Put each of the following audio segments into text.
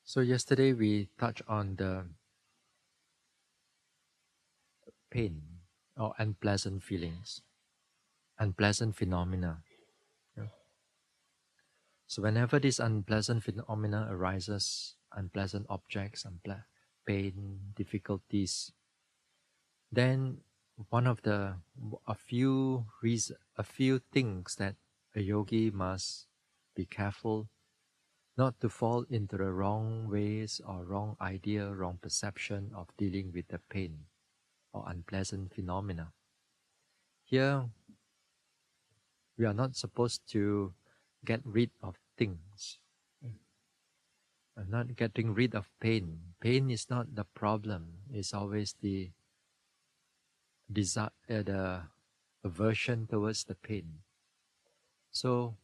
So yesterday we touched on the pain or unpleasant feelings, unpleasant phenomena. Yeah. So whenever this unpleasant phenomena arises, unpleasant objects, pain, difficulties, then one of the a few things that a yogi must be careful not to fall into the wrong ways or wrong idea, wrong perception of dealing with the pain or unpleasant phenomena. Here, we are not supposed to get rid of things. Not getting rid of pain. Pain is not the problem. It's always the desire, the aversion towards the pain. So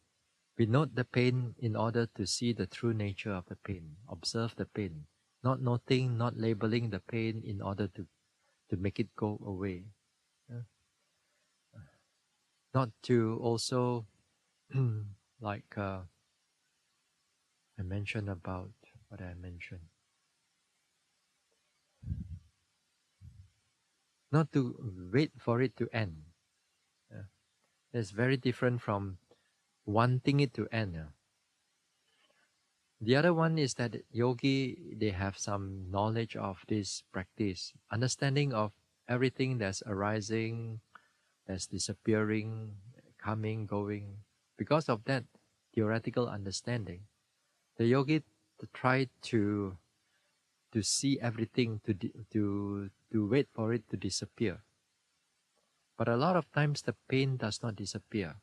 we note the pain in order to see the true nature of the pain, observe the pain, not noting, not labeling the pain in order to make it go away. Yeah. Not to also, like I mentioned about what I mentioned, not to wait for it to end. Yeah. It's very different from wanting it to end. Yeah. The other one is that yogi, they have some knowledge of this practice, understanding of everything that's arising, that's disappearing, coming, going. Because of that theoretical understanding, the yogi try to see everything, to wait for it to disappear. But a lot of times the pain does not disappear.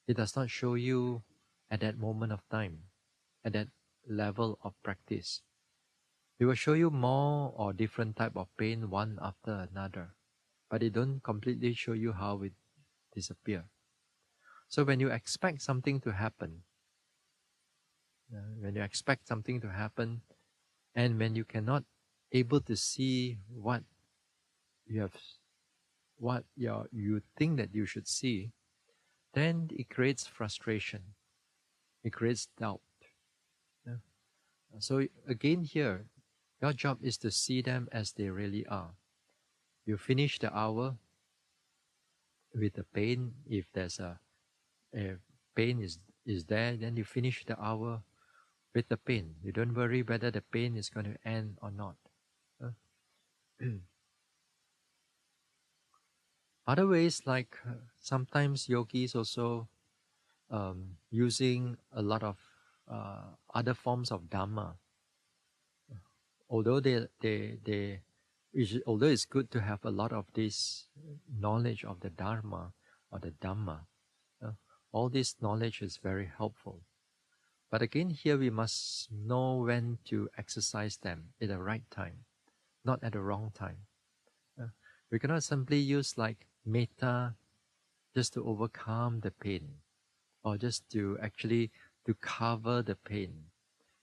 It does not show you at that moment of time, at that level of practice. It will show you more or different type of pain one after another, but it don't completely show you how it disappear. So when you expect something to happen, when you expect something to happen, and when you cannot able to see what you have, you think that you should see, then it creates frustration. It creates doubt. Yeah. So again here, your job is to see them as they really are. You finish the hour with the pain. If there's a pain is there, then you finish the hour with the pain. You don't worry whether the pain is going to end or not. Other ways, like sometimes yogis also using a lot of other forms of dharma. Although although it's good to have a lot of this knowledge of the dharma or the dhamma, uh, all this knowledge is very helpful. But again, here we must know when to exercise them at the right time, not at the wrong time. Uh, we cannot simply use like metta just to overcome the pain, or just to actually to cover the pain.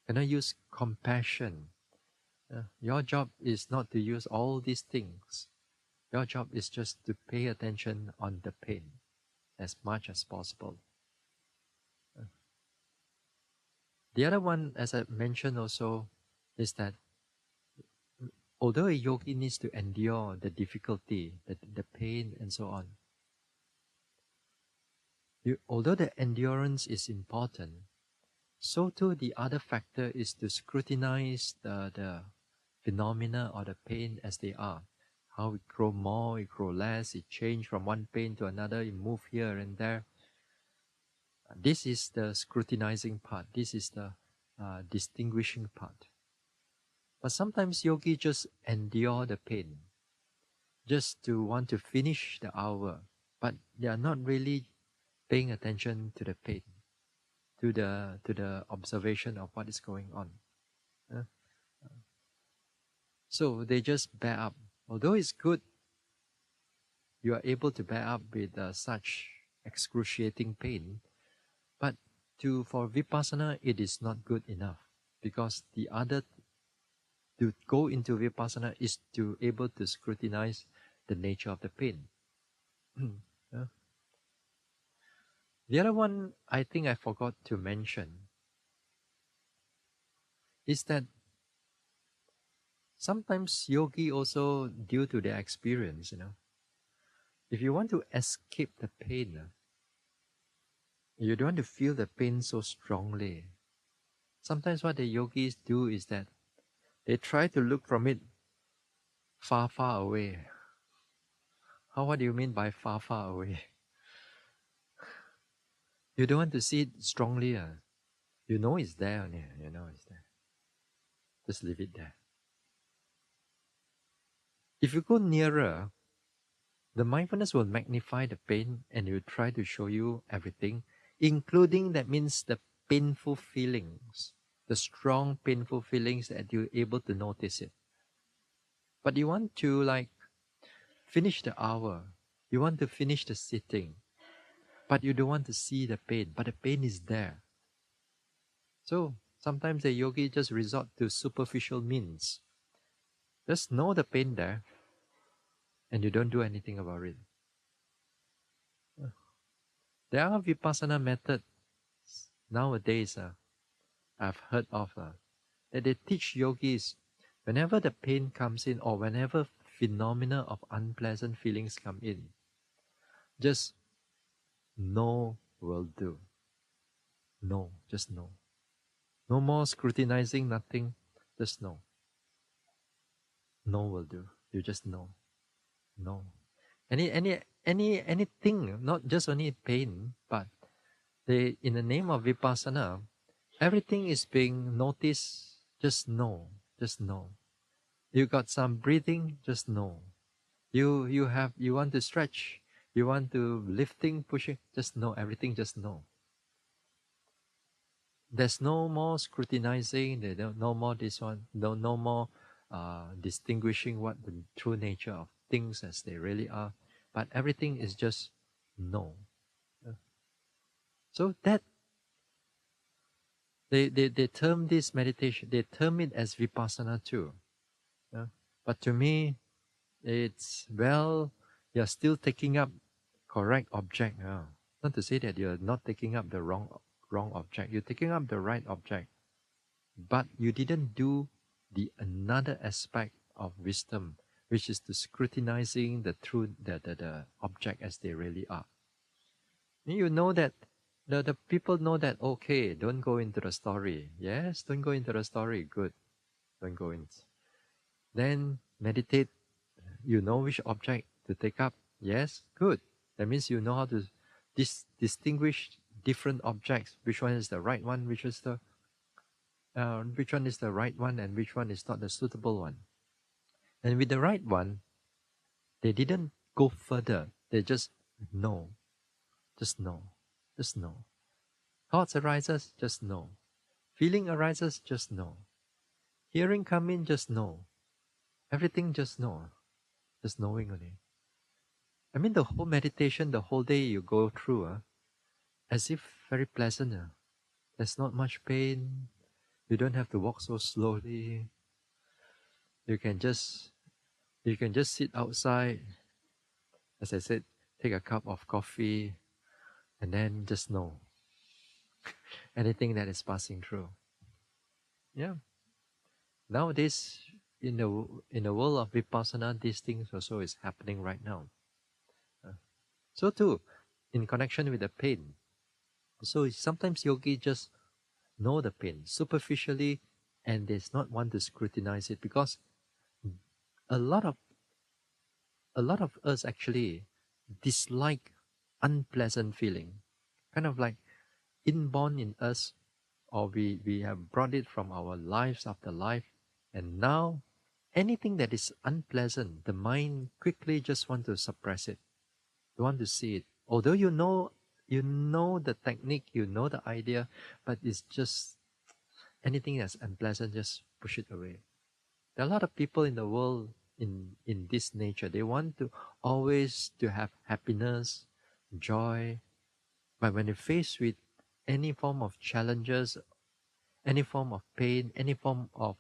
Cannot use compassion. Your job is not to use all these things. Your job is just to pay attention on the pain as much as possible. The other one, as I mentioned also, is that although a yogi needs to endure the difficulty, the pain, and so on, although the endurance is important, so too the other factor is to scrutinize the phenomena or the pain as they are. How it grow more, it grow less, it change from one pain to another, it move here and there. This is the scrutinizing part. This is the distinguishing part. But sometimes yogi just endure the pain, just to want to finish the hour, but they are not really paying attention to the pain, to the observation of what is going on. Uh, So they just bear up. Although it's good, you are able to bear up with such excruciating pain, but for Vipassana, it is not good enough, because the other, to go into Vipassana is to able to scrutinize the nature of the pain. Yeah. The other one, I think I forgot to mention, is that sometimes yogi also, due to their experience, if you want to escape the pain, you don't want to feel the pain so strongly. Sometimes what the yogis do is that they try to look from it far, far away. What do you mean by far, far away? You don't want to see it strongly. You know it's there. You know it's there. Just leave it there. If you go nearer, the mindfulness will magnify the pain and it will try to show you everything, including, that means, the painful feelings, the strong painful feelings, that you're able to notice it. But you want to finish the hour, you want to finish the sitting, but you don't want to see the pain, but the pain is there. So sometimes the yogi just resort to superficial means. Just know the pain there, and you don't do anything about it. There are Vipassana methods nowadays I've heard of that they teach yogis, whenever the pain comes in or whenever phenomena of unpleasant feelings come in, just know will do. No, just know. No more scrutinizing, nothing, just know. No will do. You just know. No. Anything, not just only pain, but in the name of Vipassana, everything is being noticed. Just know. Just know. You got some breathing, just know. You want to stretch, you want to lifting, pushing, just know everything, just know. There's no more scrutinizing, no more this one, no more distinguishing what the true nature of things as they really are. But everything is just know. So that they term this meditation, they term it as Vipassana too. But to me, it's, well, you're still taking up correct object. Not to say that you're not taking up the wrong object. You're taking up the right object. But you didn't do the another aspect of wisdom, which is to scrutinizing the truth, the object as they really are. You know that the people know that, okay, don't go into the story. Yes, don't go into the story. Good. Don't go in. Then meditate. You know which object to take up. Yes, good. That means you know how to distinguish different objects. Which one is the right one? Which one is the right one, and which one is not the suitable one? And with the right one, they didn't go further. They just know. Just know. Just know. Thoughts arises, just know. Feeling arises, just know. Hearing come in, just know. Everything, just know. Just knowing only. I mean, the whole meditation, the whole day you go through, as if very pleasant. There's not much pain. You don't have to walk so slowly. You can just sit outside. As I said, take a cup of coffee, and then just know anything that is passing through. Yeah. Nowadays, in the world of Vipassana, these things also is happening right now. So too, in connection with the pain. So sometimes yogi just know the pain superficially, and does not want to scrutinize it, because a lot of us actually dislike unpleasant feeling, kind of like inborn in us, or we have brought it from our lives after life, and now anything that is unpleasant, the mind quickly just want to suppress it. You want to see it, although you know the technique, you know the idea, but it's just anything that's unpleasant, just push it away. There are a lot of people in the world in this nature. They want to always to have happiness, joy, but when they face with any form of challenges, any form of pain, any form of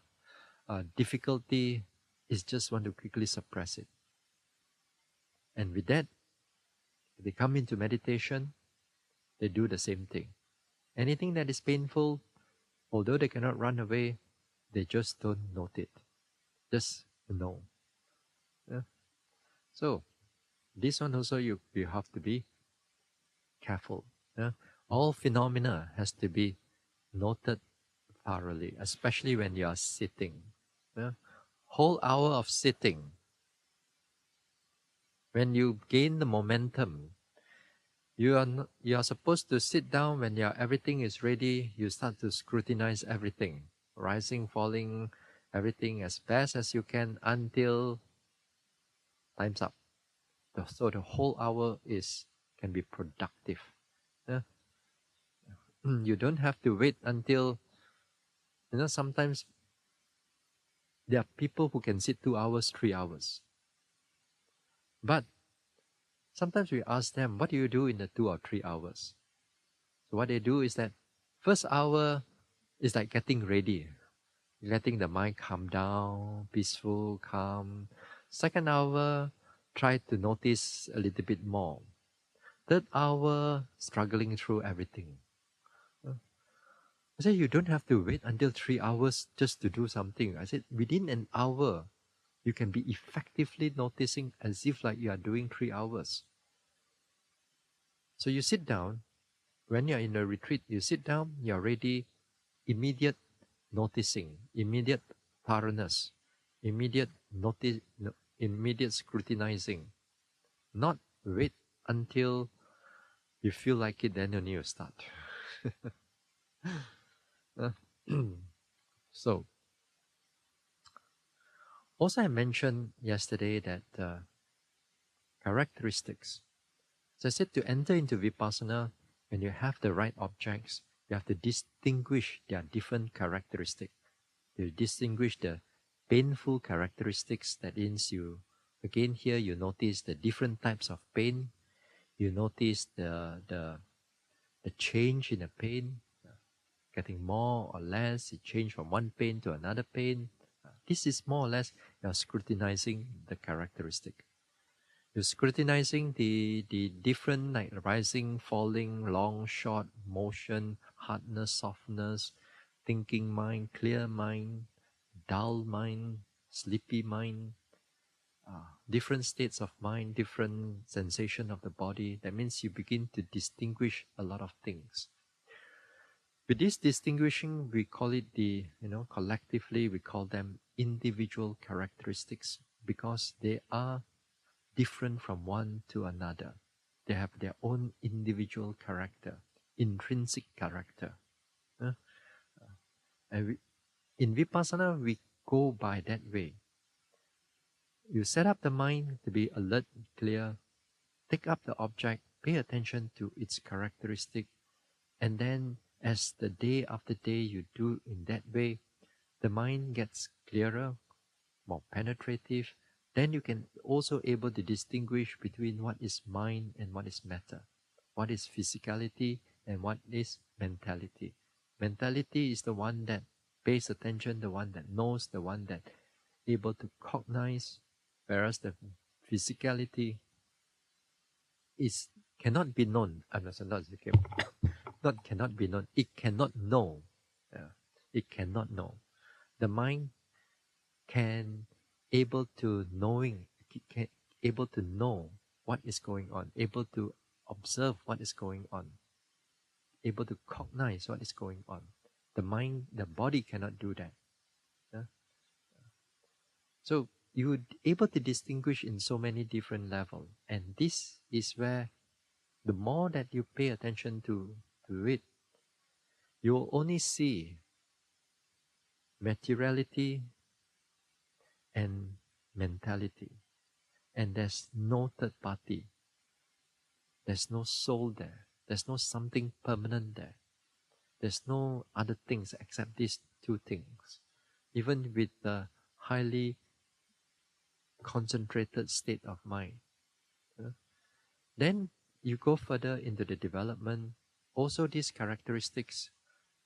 difficulty, is just want to quickly suppress it. And with that, they come into meditation, they do the same thing. Anything that is painful, although they cannot run away, they just don't note it. Just know. Yeah. So this one also you have to be careful. Yeah. All phenomena has to be noted thoroughly, especially when you are sitting. Yeah. Whole hour of sitting. When you gain the momentum, you are supposed to sit down when everything is ready. You start to scrutinize everything, rising, falling, everything as best as you can until time's up. So the whole hour can be productive. Yeah. You don't have to wait until, sometimes there are people who can sit 2 hours, 3 hours. But sometimes we ask them, what do you do in the 2 or 3 hours? So what they do is that first hour is like getting ready, letting the mind calm down, peaceful, calm. Second hour, try to notice a little bit more. Third hour, struggling through everything. I said, you don't have to wait until 3 hours just to do something. I said, within an hour, you can be effectively noticing as if like you are doing 3 hours. So you sit down. When you're in a retreat, you sit down, you're ready, immediate noticing, immediate thoroughness, immediate immediate scrutinizing. Not wait until you feel like it, then only you start. So, also I mentioned yesterday that characteristics. So I said to enter into Vipassana, when you have the right objects, you have to distinguish their different characteristics. You distinguish the painful characteristics. That means again here you notice the different types of pain. You notice the change in the pain, getting more or less. It change from one pain to another pain. This is more or less you're scrutinizing the characteristic. You're scrutinizing the different, like rising, falling, long, short, motion, hardness, softness, thinking mind, clear mind, dull mind, sleepy mind, different states of mind, different sensation of the body. That means you begin to distinguish a lot of things. With this distinguishing, we call it collectively we call them individual characteristics, because they are different from one to another. They have their own individual character, intrinsic character. And in Vipassana, we go by that way. You set up the mind to be alert, clear, take up the object, pay attention to its characteristic, and then as the day after day you do in that way, the mind gets clearer, more penetrative. Then you can also able to distinguish between what is mind and what is matter, what is physicality and what is mentality. Mentality is the one that pays attention, the one that knows, the one that able to cognize, whereas the physicality is cannot be known. Not cannot be known. It cannot know. It cannot know. The mind can able to able to know what is going on, able to observe what is going on, able to cognize what is going on. The body cannot do that. Yeah? So you're able to distinguish in so many different levels, and this is where the more that you pay attention to it, you will only see materiality and mentality, and there's no third party. There's no soul there. There's no something permanent there. There's no other things except these two things. Even with the highly concentrated state of mind. Then you go further into the development. Also these characteristics,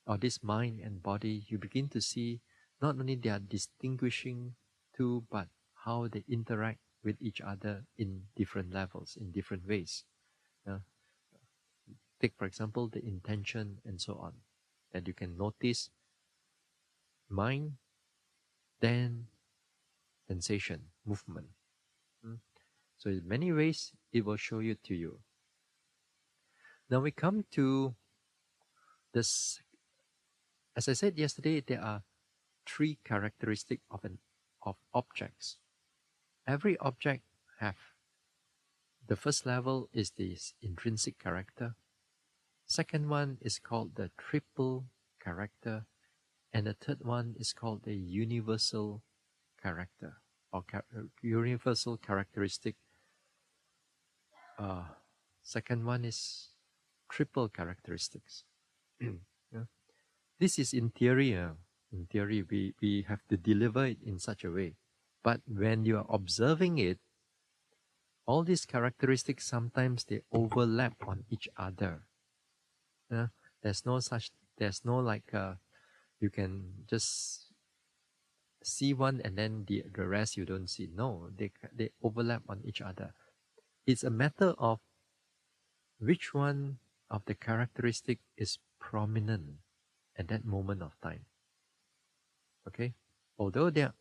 or this mind and body, you begin to see not only they are distinguishing two, but how they interact with each other in different levels, in different ways. Take, for example, the intention and so on. That you can notice mind then sensation, movement. So in many ways, it will show you to you. Now we come to this. As I said yesterday, there are three characteristics of objects. Every object have the first level is this intrinsic character. Second one is called the triple character, and the third one is called the universal character or universal characteristic. Second one is triple characteristics. Yeah. This is in theory. In theory, we have to deliver it in such a way. But when you are observing it, all these characteristics sometimes they overlap on each other. There's no like you can just see one and then the rest you don't see. No, they overlap on each other. It's a matter of which one of the characteristic is prominent at that moment of time. Okay, although the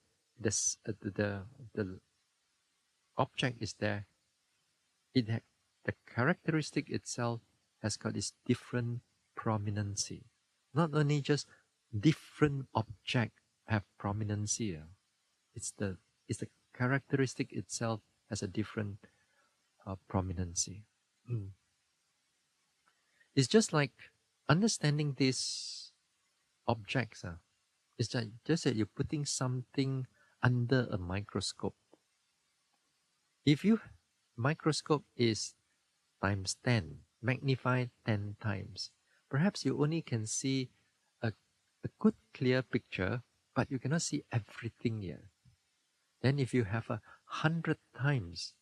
object is there, the characteristic itself has got its different prominency. Not only just different object have prominency, it's the characteristic itself has a different prominency. It's just like understanding these objects. It's just that you're putting something under a microscope. If your microscope is times 10, magnified 10 times, perhaps you only can see a good clear picture, but you cannot see everything here. Then if you have 100 times,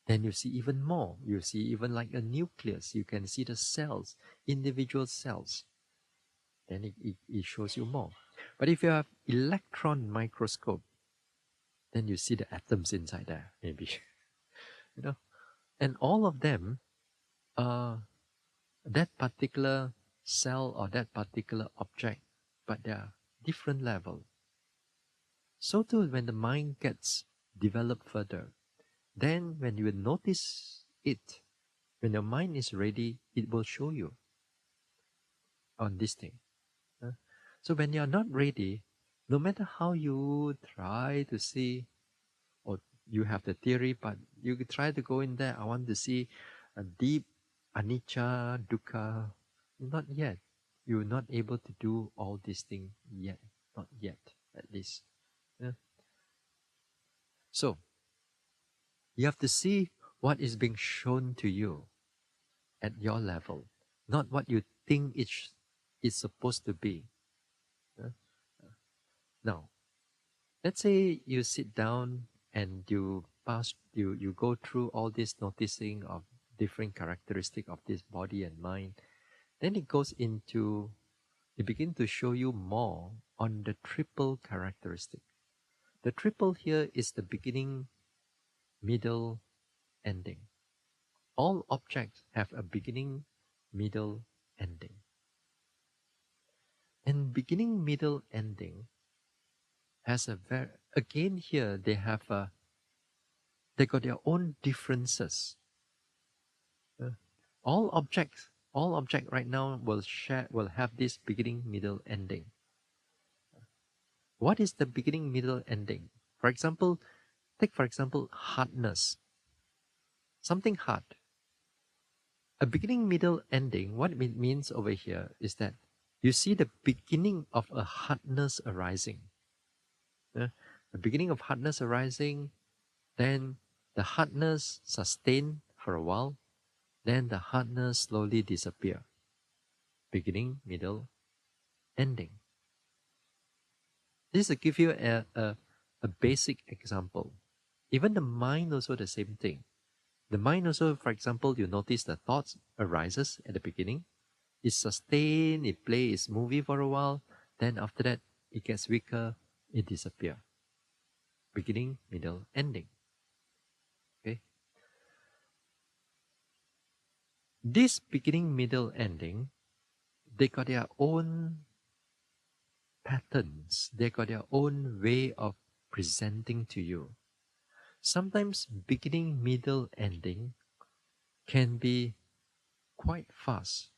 then you see even more. You see even like a nucleus. You can see the cells, individual cells. Then it shows you more. But if you have electron microscope, then you see the atoms inside there, maybe. And all of them, that particular cell or that particular object, but they are different level. So too, when the mind gets developed further, then when you notice it, when your mind is ready, it will show you on this thing. So when you are not ready, no matter how you try to see, or you have the theory, but you try to go in there, I want to see a deep anicca, dukkha, not yet. You're not able to do all these things yet. Not yet, at least. Yeah. So, you have to see what is being shown to you at your level, not what you think it's supposed to be. Now, let's say you sit down and you go through all this noticing of different characteristic of this body and mind. Then it begins to show you more on the triple characteristic. The triple here is the beginning, middle, ending. All objects have a beginning, middle, ending. And beginning, middle, ending has again here they got their own differences. All objects right now will have this beginning, middle, ending. What is the beginning, middle, ending? Take for example hardness. Something hard. A beginning, middle, ending, what it means over here is that you see the beginning of a hardness arising. The beginning of hardness arising, then the hardness sustain for a while, then the hardness slowly disappear. Beginning, middle, ending. This will give you a basic example. Even the mind also the same thing. The mind also, for example, you notice the thoughts arises at the beginning. It sustains, it plays its movie for a while. Then after that, it gets weaker, it disappears. Beginning, middle, ending. Okay. This beginning, middle, ending, they got their own patterns. They got their own way of presenting to you. Sometimes beginning, middle, ending can be quite fast.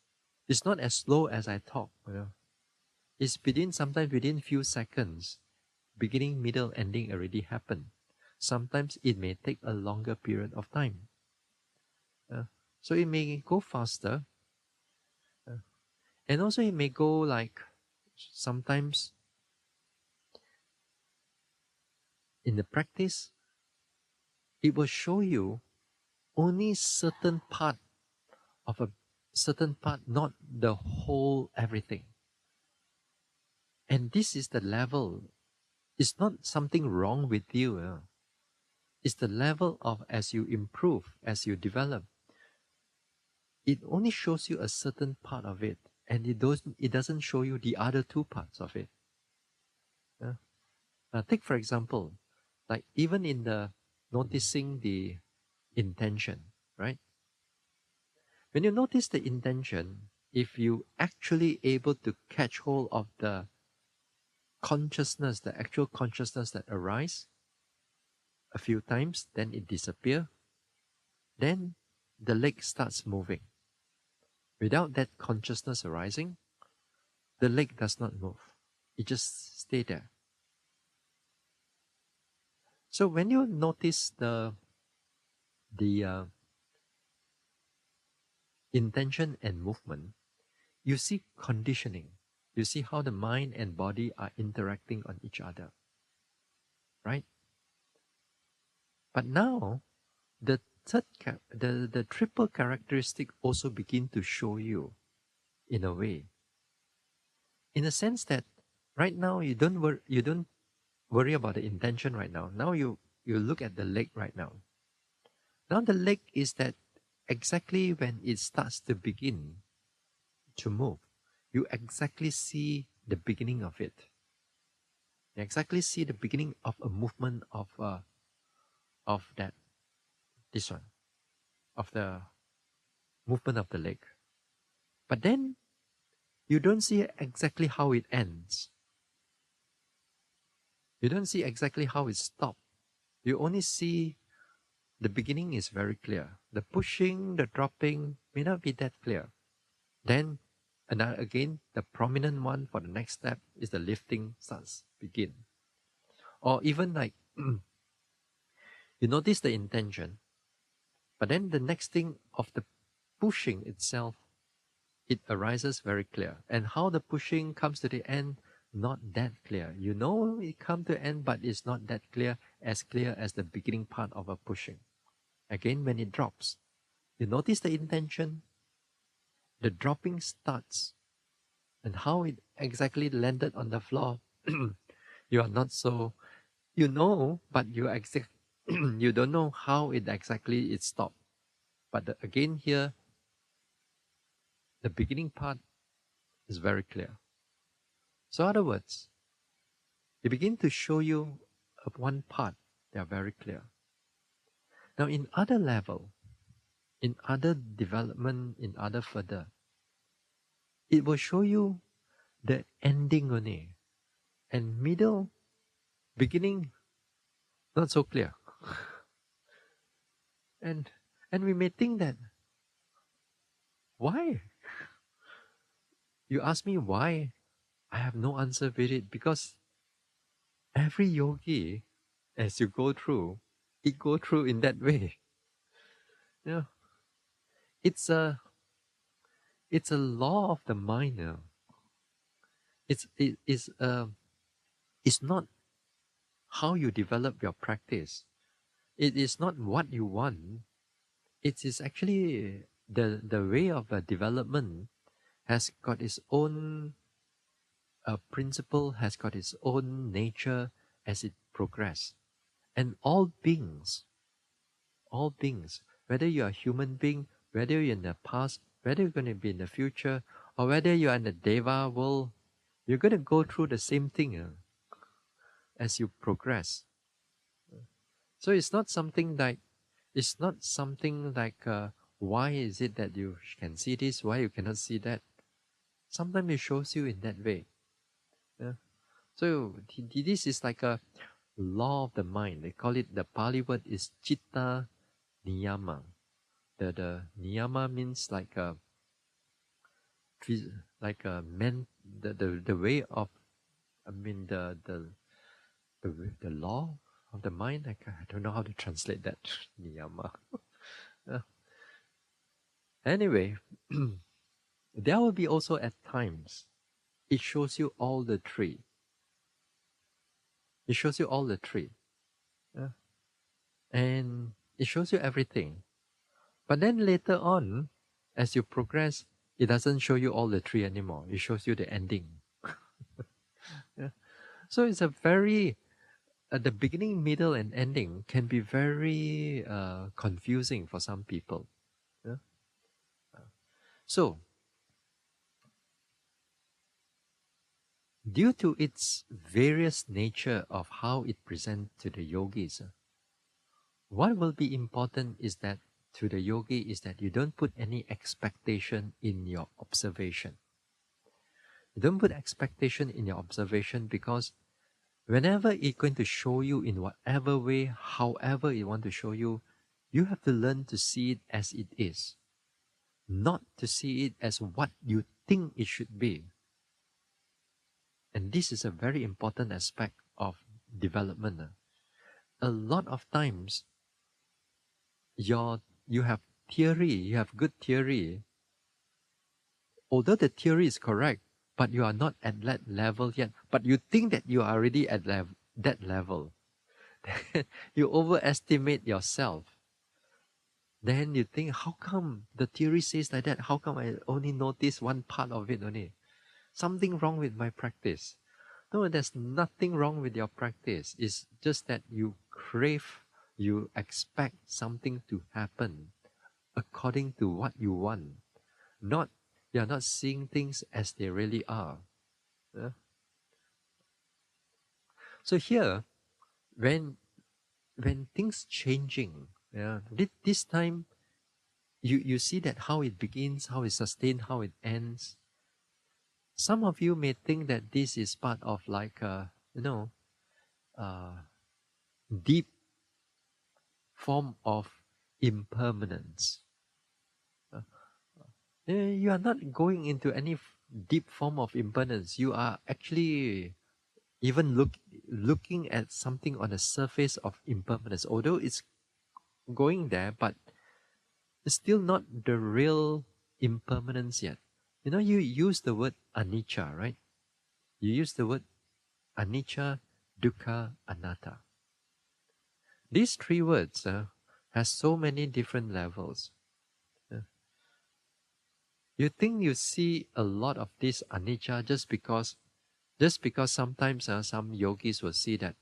It's not as slow as I talk. It's sometimes within few seconds. Beginning, middle, ending already happen. Sometimes it may take a longer period of time. So it may go faster. And also it may go like sometimes in the practice, it will show you only certain part of a certain part, not the whole everything. And this is the level. It's not something wrong with you. It's the level of as you improve, as you develop. It only shows you a certain part of it, and it doesn't show you the other two parts of it. Take for example, like even in the noticing the intention, right? When you notice the intention, if you actually able to catch hold of the consciousness, the actual consciousness that arise a few times, then it disappear, then the leg starts moving. Without that consciousness arising, the leg does not move. It just stay there. So when you notice the intention and movement, you see conditioning. You see how the mind and body are interacting on each other, right? But now, the the triple characteristic also begin to show you, in a way, in a sense that right now you don't worry about the intention right now. Now you look at the leg right now. Now the leg is that exactly when it starts to begin to move, you exactly see the beginning of it. You exactly see the beginning of a movement of that this one, of the movement of the leg. But then you don't see exactly how it ends. You don't see exactly how it stops. You only see the beginning is very clear. The pushing, the dropping may not be that clear. Then again, the prominent one for the next step is the lifting starts begin. Or even like you notice the intention, but then the next thing of the pushing itself, it arises very clear. And how the pushing comes to the end, not that clear. You know it come to end, but it's not that clear as the beginning part of a pushing. Again, when it drops, you notice the intention, the dropping starts, and how it exactly landed on the floor. You are not so, you know, but you don't know how it exactly it stopped. But again here, the beginning part is very clear. So, in other words, they begin to show you of one part, they are very clear. Now, in other level, in other development, in other further, it will show you the ending only, and middle, beginning, not so clear. and we may think that, why? You ask me why? I have no answer with it, because every yogi, as you go through, it go through in that way. You know, it's a law of the mind. It's not how you develop your practice. It is not what you want. It is actually the way of development has got its own principle, has got its own nature as it progresses. And all beings, whether you are a human being, whether you're in the past, whether you're going to be in the future, or whether you're in the Deva world, you're going to go through the same thing as you progress. So it's not something like, why is it that you can see this, why you cannot see that. Sometimes it shows you in that way. So this is like a law of the mind. They call it, the Pali word is chitta niyama. The niyama means like a the way of, I mean the law of the mind. I don't know how to translate that niyama. Anyway, there will be also at times it shows you all the three. It shows you all the three. And it shows you everything. But then later on, as you progress, it doesn't show you all the three anymore. It shows you the ending. Yeah. So it's a very, the beginning, middle, and ending can be very confusing for some people. Yeah? So, due to its various nature of how it presents to the yogis, what will be important is that to the yogi is that you don't put any expectation in your observation. You don't put expectation in your observation, because whenever it's going to show you in whatever way, however it want to show you, you have to learn to see it as it is, not to see it as what you think it should be. And this is a very important aspect of development. A lot of times, you have theory, you have good theory, although the theory is correct, but you are not at that level yet, but you think that you are already at that level. You overestimate yourself. Then you think, how come the theory says like that? How come I only notice one part of it only? Something wrong with my practice. No, there's nothing wrong with your practice. It's just that you crave, you expect something to happen according to what you want. You're not seeing things as they really are. Yeah? So here, when things changing, yeah, this time you see that how it begins, how it sustains, how it ends. Some of you may think that this is part of like a, deep form of impermanence. You are not going into any deep form of impermanence. You are actually even looking at something on the surface of impermanence, although it's going there, but it's still not the real impermanence yet. You use the word anicca, right? You use the word anicca, dukkha, anatta. These three words has so many different levels. You think you see a lot of this anicca just because sometimes some yogis will see that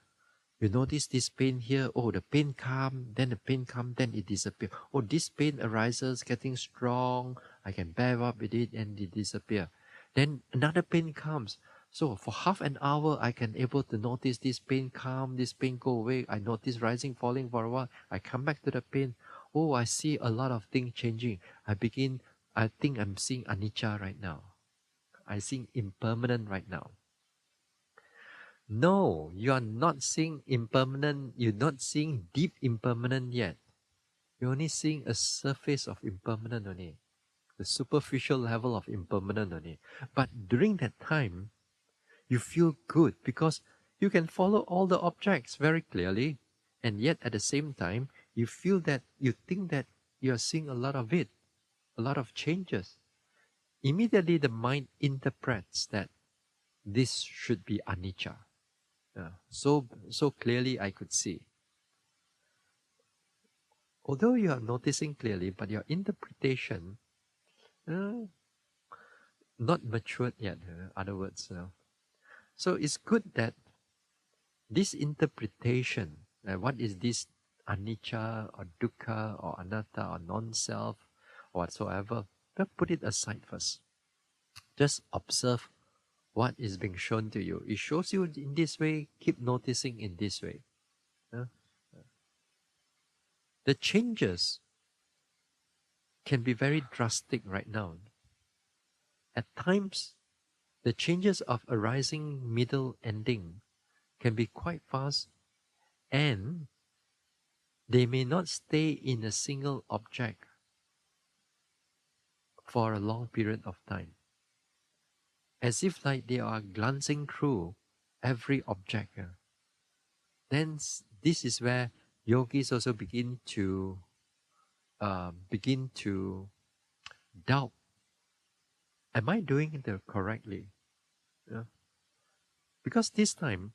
you notice this pain here. Oh, the pain come, then the pain come, then it disappears. Oh, this pain arises, getting strong. I can bear up with it, and it disappears. Then another pain comes. So for half an hour, I can able to notice this pain come, this pain go away. I notice rising, falling for a while. I come back to the pain. Oh, I see a lot of things changing. I think I'm seeing anicca right now. I'm seeing impermanent right now. No, you are not seeing impermanent. You're not seeing deep impermanent yet. You're only seeing a surface of impermanent only, the superficial level of impermanent only. But during that time, you feel good because you can follow all the objects very clearly, and yet at the same time, you think that you are seeing a lot of it, a lot of changes. Immediately, the mind interprets that this should be anicca. So clearly I could see. Although you are noticing clearly, but your interpretation not matured yet. Other words, so it's good that this interpretation, what is this anicca or dukkha or anatta or non-self or whatsoever, put it aside first. Just observe what is being shown to you. It shows you in this way. Keep noticing in this way. The changes can be very drastic right now. At times, the changes of arising, middle, ending can be quite fast, and they may not stay in a single object for a long period of time, as if like they are glancing through every object. Then this is where yogis also begin to doubt: am I doing it correctly? Yeah. Because this time,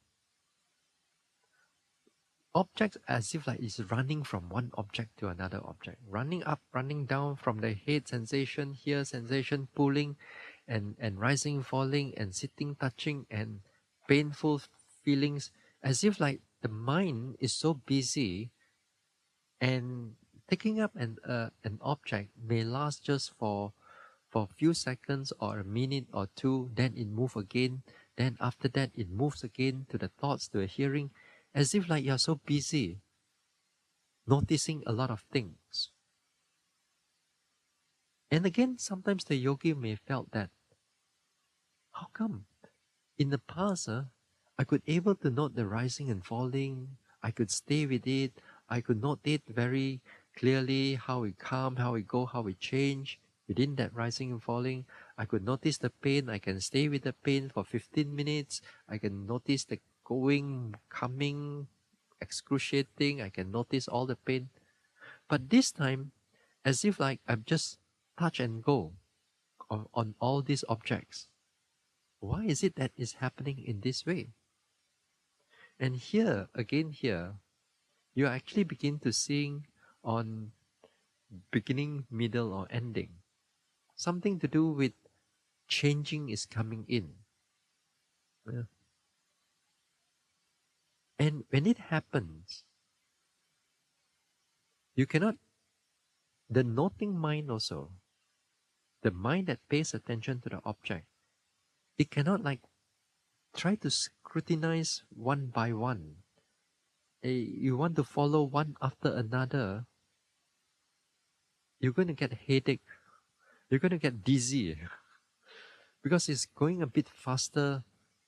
objects as if like it's running from one object to another object, running up, running down, from the head sensation, here sensation, pulling and rising, falling, and sitting, touching, and painful feelings, as if like the mind is so busy, and taking up an object may last just for a few seconds or a minute or two, then it moves again, then after that it moves again to the thoughts, to the hearing, as if like you're so busy noticing a lot of things. And again, sometimes the yogi may felt that, how come in the past I could able to note the rising and falling, I could stay with it, I could note it very clearly, how it come, how it go, how it change within that rising and falling. I could notice the pain, I can stay with the pain for 15 minutes, I can notice the going, coming, excruciating, I can notice all the pain. But this time, as if like I'm just touch and go on all these objects. Why is it that is happening in this way? And here, again here, you actually begin to sing on beginning, middle, or ending. Something to do with changing is coming in. Yeah. And when it happens, you cannot, the noting mind also, the mind that pays attention to the object, it cannot like try to scrutinize one by one. You want to follow one after another, you're going to get headache, you're going to get dizzy, because it's going a bit faster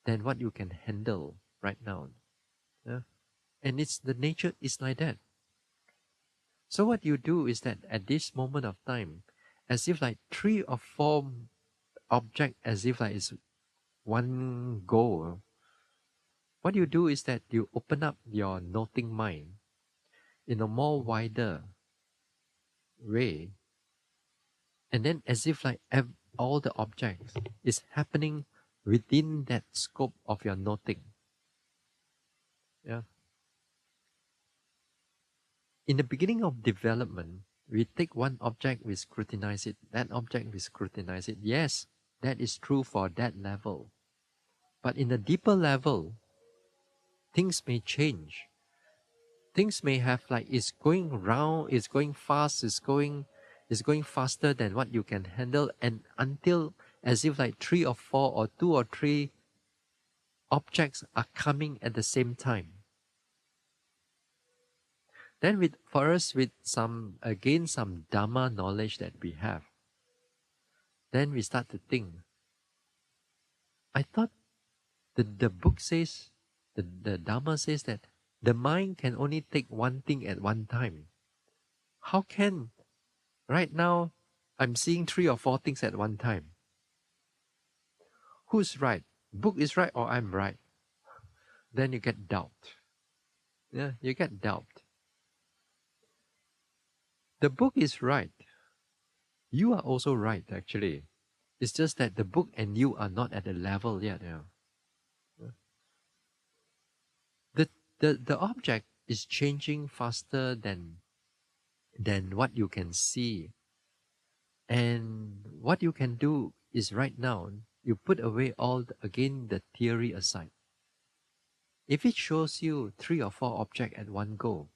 than what you can handle right now. Yeah? And it's the nature is like that. So what you do is that at this moment of time, as if like 3 or 4 object, as if like it's one goal, what you do is that you open up your noting mind in a more wider way, and then as if like all the objects is happening within that scope of your noting. Yeah. In the beginning of development, we take one object, we scrutinize it. That object, we scrutinize it. Yes, that is true for that level. But in a deeper level, things may change. Things may have like it's going round, it's going fast, it's going faster than what you can handle, and until as if like 3 or 4 or 2 or 3 objects are coming at the same time. Then for us with some Dhamma knowledge that we have, then we start to think, I thought the book says, the Dhamma says that the mind can only take one thing at one time. How can right now I'm seeing 3 or 4 things at one time? Who's right? Book is right or I'm right? Then you get doubt. Yeah, you get doubt. The book is right. You are also right, actually. It's just that the book and you are not at the level yet. The object is changing faster than what you can see. And what you can do is right now, you put away the theory aside. If it shows you 3 or 4 objects at one go,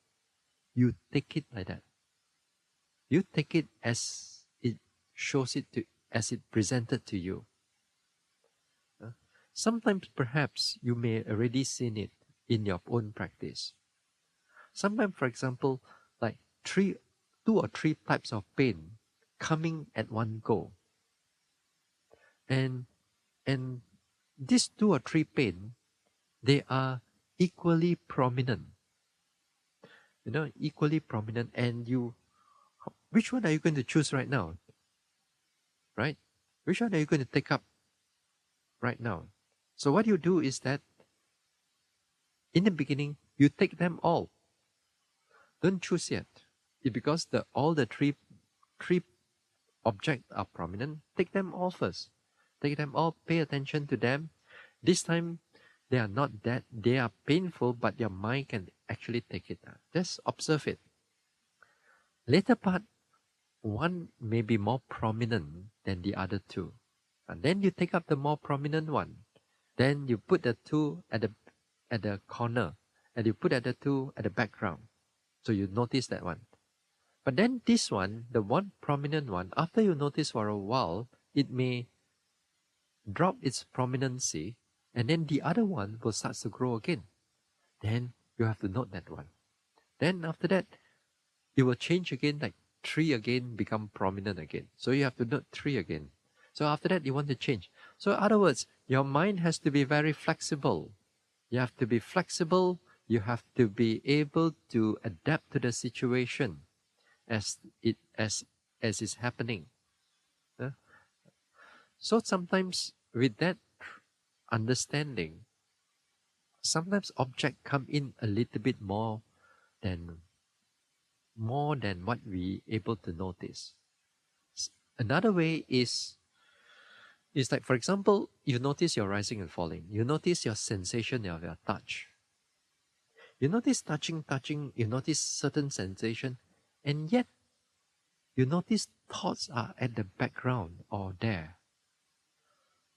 you take it like that. You take it as it shows it to, as it presented to you. Sometimes perhaps you may already seen it in your own practice. Sometimes, for example, like 2 or 3 types of pain coming at one go. And these 2 or 3 pain, they are equally prominent. Equally prominent, and which one are you going to choose right now? Right? Which one are you going to take up right now? So what you do is that in the beginning, you take them all. Don't choose yet. Because all the three objects are prominent, take them all first. Take them all, pay attention to them. This time, they are not that, they are painful, but your mind can actually take it. Just observe it. Later part, one may be more prominent than the other 2. And then you take up the more prominent one. Then you put the 2 at the corner, and you put the 2 at the background. So you notice that one. But then this one, the one prominent one, after you notice for a while, it may drop its prominency, and then the other one will start to grow again. Then you have to note that one. Then after that, it will change again, like 3 again become prominent again. So you have to note 3 again. So after that, you want to change. So in other words, your mind has to be very flexible. You have to be flexible. You have to be able to adapt to the situation as is happening. So sometimes with that understanding, sometimes objects come in a little bit more than what we able to notice. Another way is like, for example, you notice your rising and falling. You notice your sensation of your touch. You notice touching, you notice certain sensation, and yet you notice thoughts are at the background or there.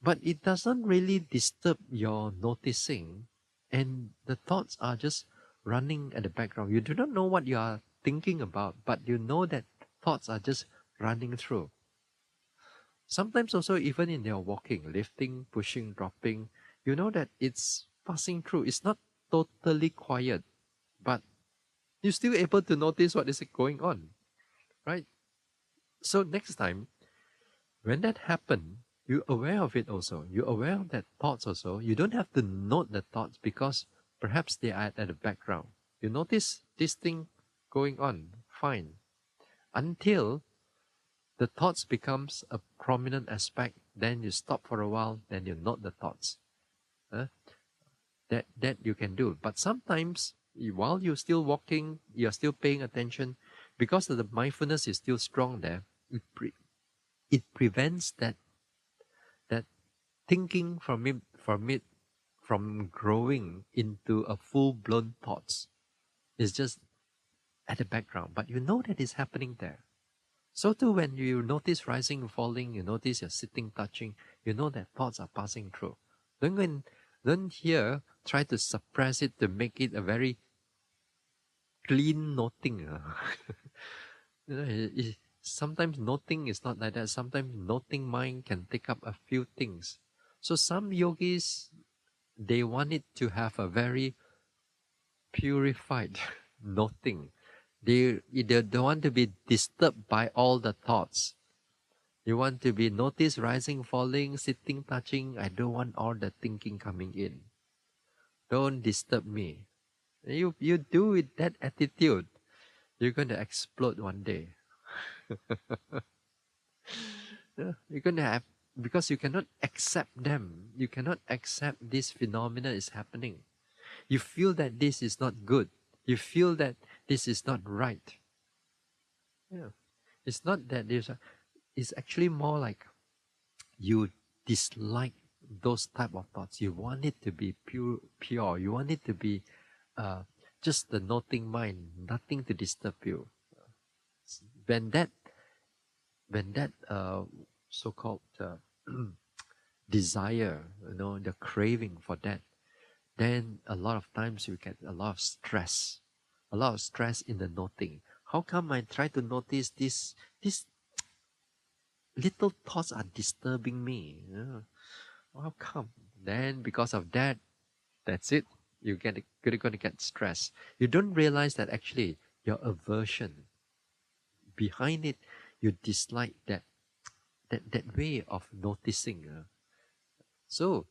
But it doesn't really disturb your noticing, and the thoughts are just running at the background. You do not know what you are thinking about, but you know that thoughts are just running through. Sometimes also, even in your walking, lifting, pushing, dropping, you know that it's passing through. It's not totally quiet, but you're still able to notice what is going on, right? So next time, when that happens, you're aware of it also. You're aware of that thoughts also. You don't have to note the thoughts because perhaps they are at the background. You notice this thing going on, fine. Until the thoughts becomes a prominent aspect, then you stop for a while, then you note the thoughts. That you can do. But sometimes, while you're still walking, you're still paying attention, because of the mindfulness is still strong there, it prevents that thinking from growing into a full-blown thoughts. It's just at the background, but you know that it's happening there. So too, when you notice rising and falling, you notice you're sitting, touching, you know that thoughts are passing through. Don't here try to suppress it to make it a very clean noting. Sometimes noting is not like that. Sometimes noting mind can take up a few things. So some yogis, they want it to have a very purified noting. They don't want to be disturbed by all the thoughts. You want to be noticed rising, falling, sitting, touching. I don't want all the thinking coming in. Don't disturb me. You do with that attitude, you're going to explode one day. You're going to have, because you cannot accept them. You cannot accept this phenomena is happening. You feel that this is not good. You feel that this is not right. It's not that it's actually more like you dislike those type of thoughts. You want it to be pure. You want it to be just the noting mind, nothing to disturb you. When that so-called desire, the craving for that, then a lot of times you get a lot of stress in the noting. How come I try to notice this little thoughts are disturbing me? How come? Then because of that, that's it. You're going to get stressed. You don't realize that actually your aversion behind it, you dislike that way of noticing. So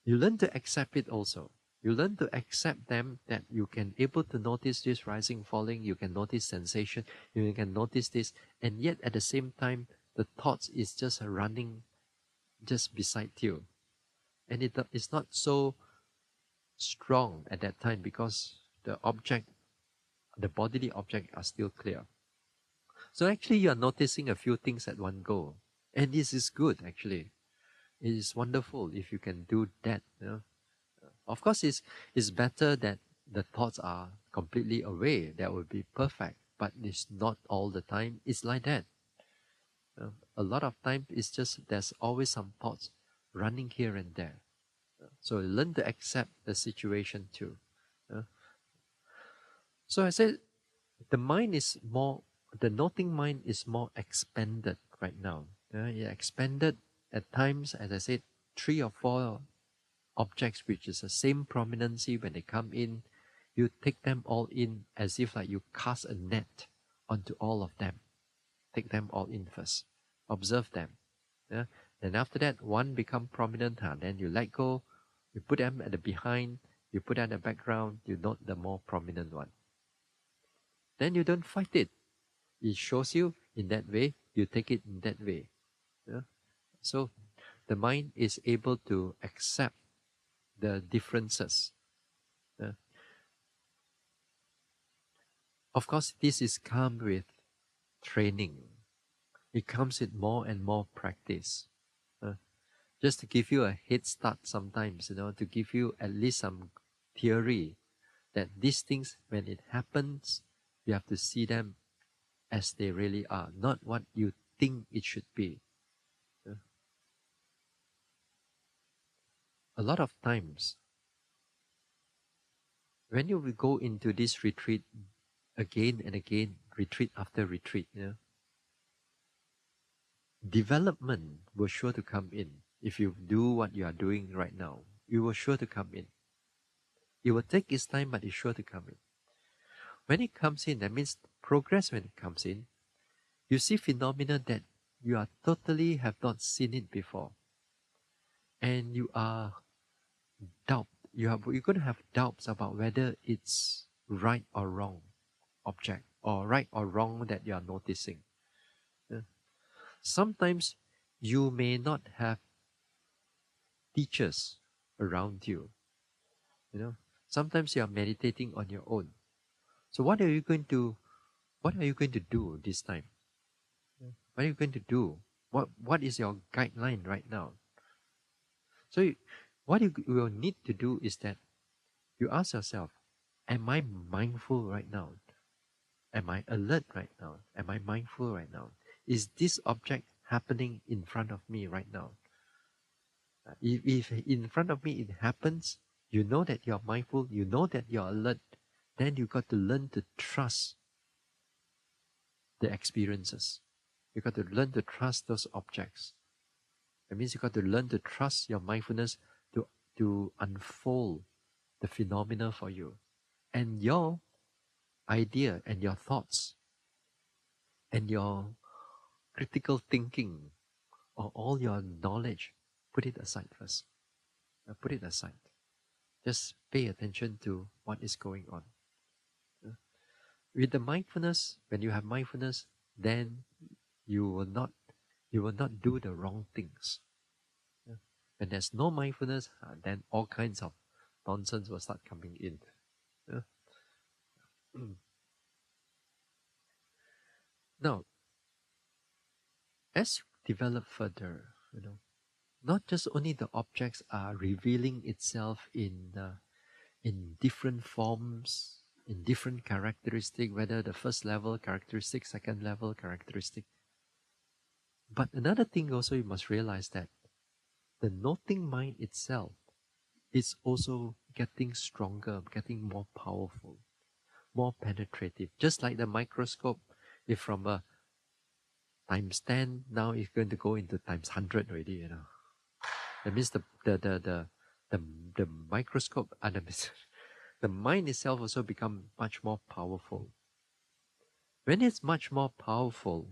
You learn to accept it also. You learn to accept them, that you can able to notice this rising, falling, you can notice sensation, you can notice this, and yet at the same time, the thoughts is just running just beside you. And it's not so strong at that time because the object, the bodily object are still clear. So actually you are noticing a few things at one go. And this is good actually. It is wonderful if you can do that. You know? Of course, it's better that the thoughts are completely away. That would be perfect. But it's not all the time. It's like that. A lot of time, it's just there's always some thoughts running here and there. So learn to accept the situation too. So I said, the noting mind is more expanded right now. Yeah, expanded at times, as I said, 3 or 4 objects which is the same prominency. When they come in, you take them all in as if like you cast a net onto all of them. Take them all in first. Observe them. Yeah? Then after that, one become prominent, then you let go, you put them at the behind, you put them at the background, you note the more prominent one. Then you don't fight it. It shows you in that way, you take it in that way. Yeah? So the mind is able to accept the differences. Of course, this is come with training. It comes with more and more practice. Just to give you a head start sometimes, to give you at least some theory that these things, when it happens, you have to see them as they really are, not what you think it should be. A lot of times, when you will go into this retreat again and again, retreat after retreat, development will sure to come in. If you do what you are doing right now, it will sure to come in. It will take its time, but it's sure to come in. When it comes in, that means progress. When it comes in, you see phenomena that you are totally have not seen it before. And you are you're going to have doubts about whether it's right or wrong object, or right or wrong that you are noticing. Sometimes you may not have teachers around you. Sometimes you are meditating on your own. So what are you going to do this time? What are you going to do? What is your guideline right now? So what you will need to do is that you ask yourself, am I mindful right now? Am I alert right now? Am I mindful right now? Is this object happening in front of me right now? If in front of me it happens, you know that you're mindful, you know that you're alert, then you got to learn to trust the experiences. You got to learn to trust those objects. That means you got to learn to trust your mindfulness to unfold the phenomena for you. And your idea and your thoughts and your critical thinking or all your knowledge, put it aside first. Put it aside. Just pay attention to what is going on. With the mindfulness, when you have mindfulness, then you will not do the wrong things. When there's no mindfulness, then all kinds of nonsense will start coming in. Now, as you develop further, not just only the objects are revealing itself in different forms, in different characteristics, whether the first level characteristic, second level characteristic. But another thing also you must realize that the noting mind itself is also getting stronger, getting more powerful, more penetrative. Just like the microscope, if from a times 10, now it's going to go into times 100 already, That means the microscope, the mind itself also become much more powerful. When it's much more powerful,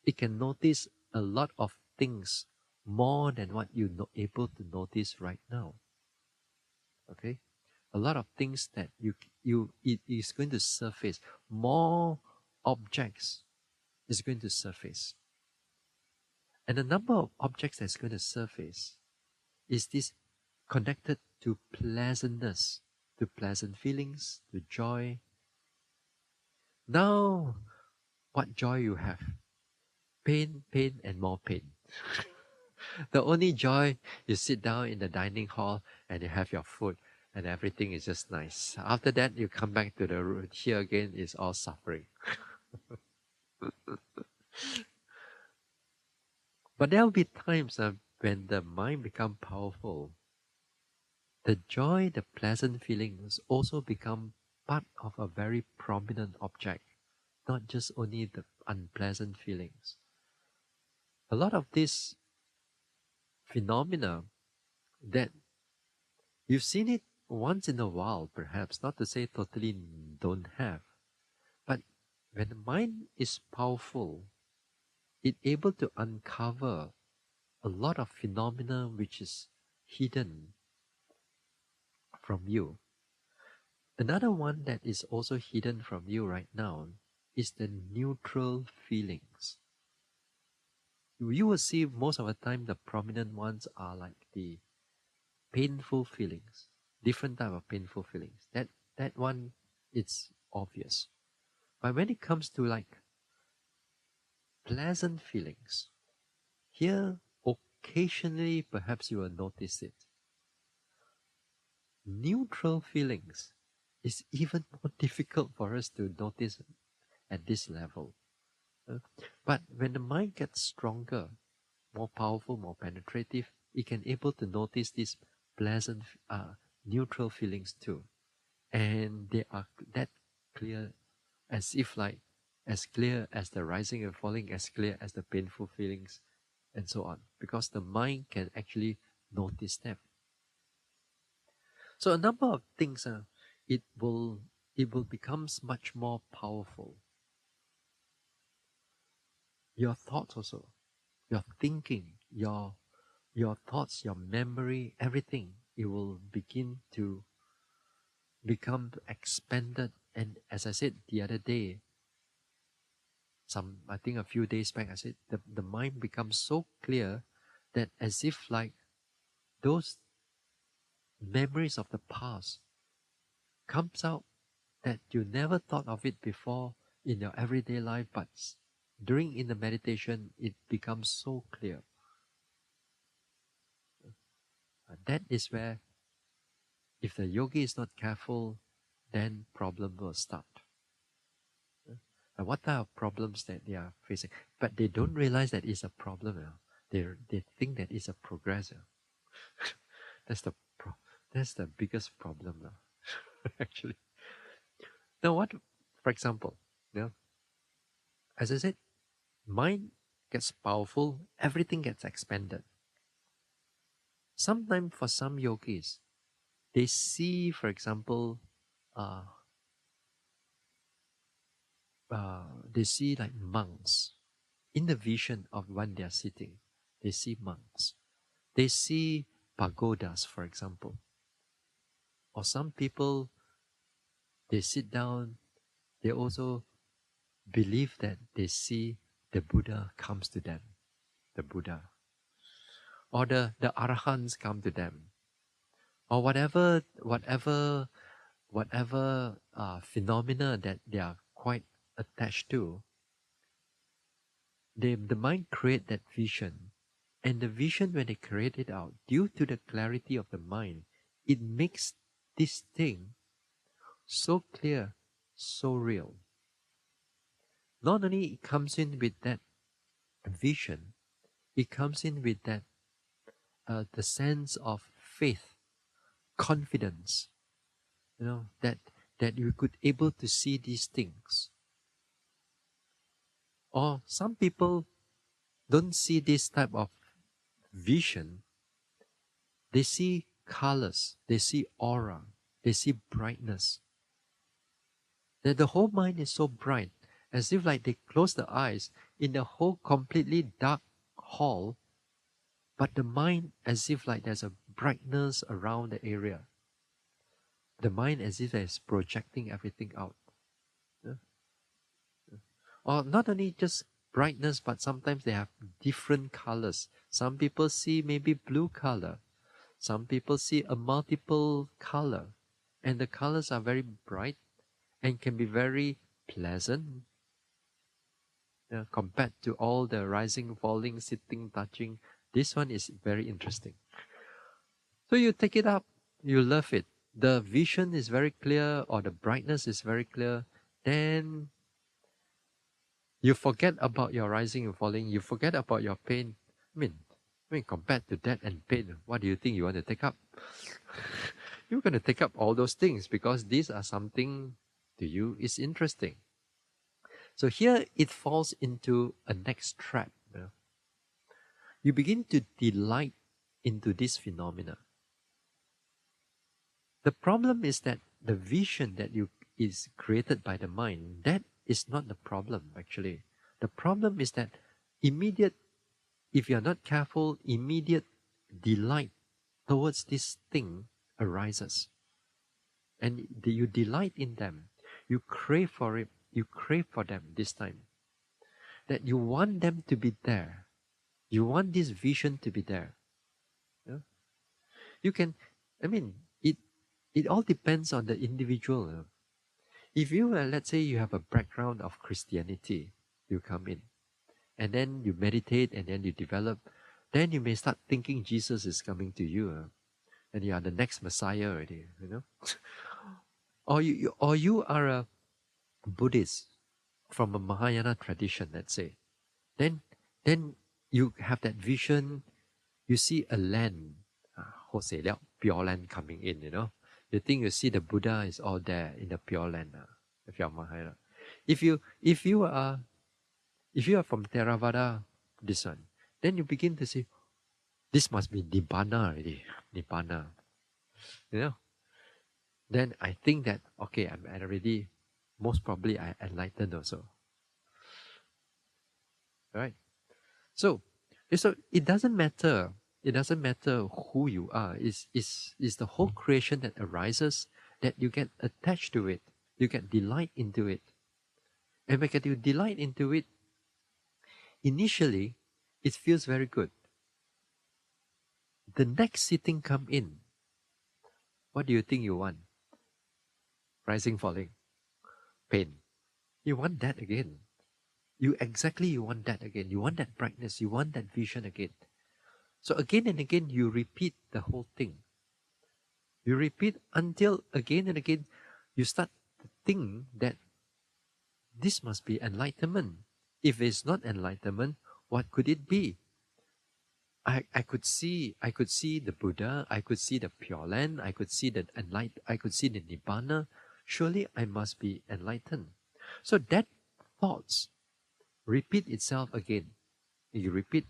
it can notice a lot of things more than what you're not able to notice right now. Okay, a lot of things that it is going to surface. More objects is going to surface, and the number of objects that's going to surface is this connected to pleasantness, to pleasant feelings, to joy. Now, what joy you have? Pain, pain, and more pain. The only joy, you sit down in the dining hall and you have your food and everything is just nice. After that, you come back to the room. Here again is all suffering. But there will be times when the mind becomes powerful. The joy, the pleasant feelings also become part of a very prominent object, not just only the unpleasant feelings. A lot of these phenomena that you've seen it once in a while, perhaps, not to say totally don't have, but when the mind is powerful, it's able to uncover a lot of phenomena which is hidden from you. Another one that is also hidden from you right now is the neutral feelings. You will see most of the time the prominent ones are like the painful feelings, different type of painful feelings. That one, it's obvious. But when it comes to like pleasant feelings, here occasionally perhaps you will notice it. Neutral feelings is even more difficult for us to notice at this level. But when the mind gets stronger, more powerful, more penetrative, it can able to notice these pleasant, neutral feelings too. And they are that clear, as if like as clear as the rising and falling, as clear as the painful feelings, and so on, because the mind can actually notice them. So a number of things, it will becomes much more powerful. Your thoughts also, your thinking, your thoughts, your memory, everything, it will begin to become expanded. And as I said the other day, I think a few days back, I said the mind becomes so clear that as if like those memories of the past comes out that you never thought of it before in your everyday life, but during in the meditation it becomes so clear. That is where, if the yogi is not careful, then problem will start. And what type of problems that they are facing? But they don't realize that it's a problem. They think that it's a progress. That's the biggest problem actually. Now what, for example, as I said, mind gets powerful, everything gets expanded. Sometimes for some yogis, they see, for example, they see like monks in the vision of when they are sitting. They see monks. They see pagodas, for example. Or some people, they sit down, they also believe that they see the Buddha comes to them, the Buddha. Or the Arahants come to them. Or whatever phenomena that they are quite attached to. The mind create that vision. And the vision, when they create it out, due to the clarity of the mind, it makes this thing so clear, so real. Not only it comes in with that vision, it comes in with that the sense of faith, confidence, that you could able to see these things. Or some people don't see this type of vision. They see colors, they see aura, they see brightness. That the whole mind is so bright, as if like they close the eyes in the whole completely dark hall, but the mind as if like there's a brightness around the area. The mind as if it's projecting everything out. Yeah? Or not only just brightness, but sometimes they have different colors. Some people see maybe blue color. Some people see a multiple color. And the colors are very bright and can be very pleasant compared to all the rising, falling, sitting, touching. This one is very interesting. So you take it up, you love it. The vision is very clear or the brightness is very clear. Then you forget about your rising and falling. You forget about your pain. Compared to that and pain, what do you think you want to take up? You're going to take up all those things because these are something to you is interesting. So here it falls into a next trap. You begin to delight into this phenomena. The problem is that the vision that is created by the mind, that is not the problem actually. The problem is that if you're not careful, immediate delight towards this thing arises. And you delight in them. You crave for it. You crave for them this time. That you want them to be there. You want this vision to be there. Yeah? You can, it all depends on the individual. If you, let's say you have a background of Christianity, you come in, and then you meditate, and then you develop, then you may start thinking Jesus is coming to you, and you are the next Messiah already, or you are a Buddhist from a Mahayana tradition, let's say. Then you have that vision. You see a land, pure land coming in. You think you see the Buddha is all there in the pure land. If you are Mahayana, if you are from Theravada, this one, then you begin to say, this must be Nibbana already. Nibbana. Then I think that, okay, I'm already, most probably I enlightened also. Right? So it doesn't matter. It doesn't matter who you are. It's the whole creation that arises that you get attached to it. You get delight into it. And when you delight into it, initially, it feels very good. The next sitting come in. What do you think you want? Rising, falling, pain. You want that again. You want that again. You want that brightness. You want that vision again. So again and again, you repeat the whole thing. You repeat until again and again, you start to think that this must be enlightenment. If it's not enlightenment, what could it be? I could see the Buddha, I could see the Pure Land, I could see the Nibbana. Surely I must be enlightened. So that thoughts repeat itself again. You repeat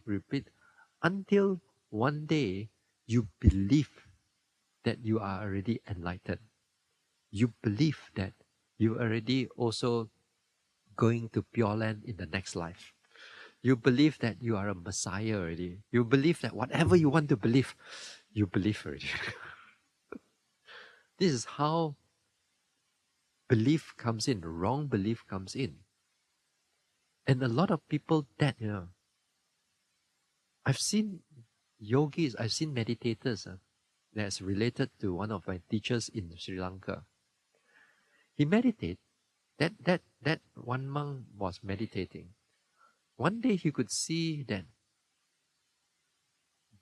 until one day you believe that you are already enlightened. You believe that you are already also going to Pure Land in the next life. You believe that you are a Messiah already. You believe that whatever you want to believe, you believe already. This is how belief comes in, wrong belief comes in. And a lot of people that, I've seen yogis, I've seen meditators that's related to one of my teachers in Sri Lanka. He meditated. That one monk was meditating. One day he could see that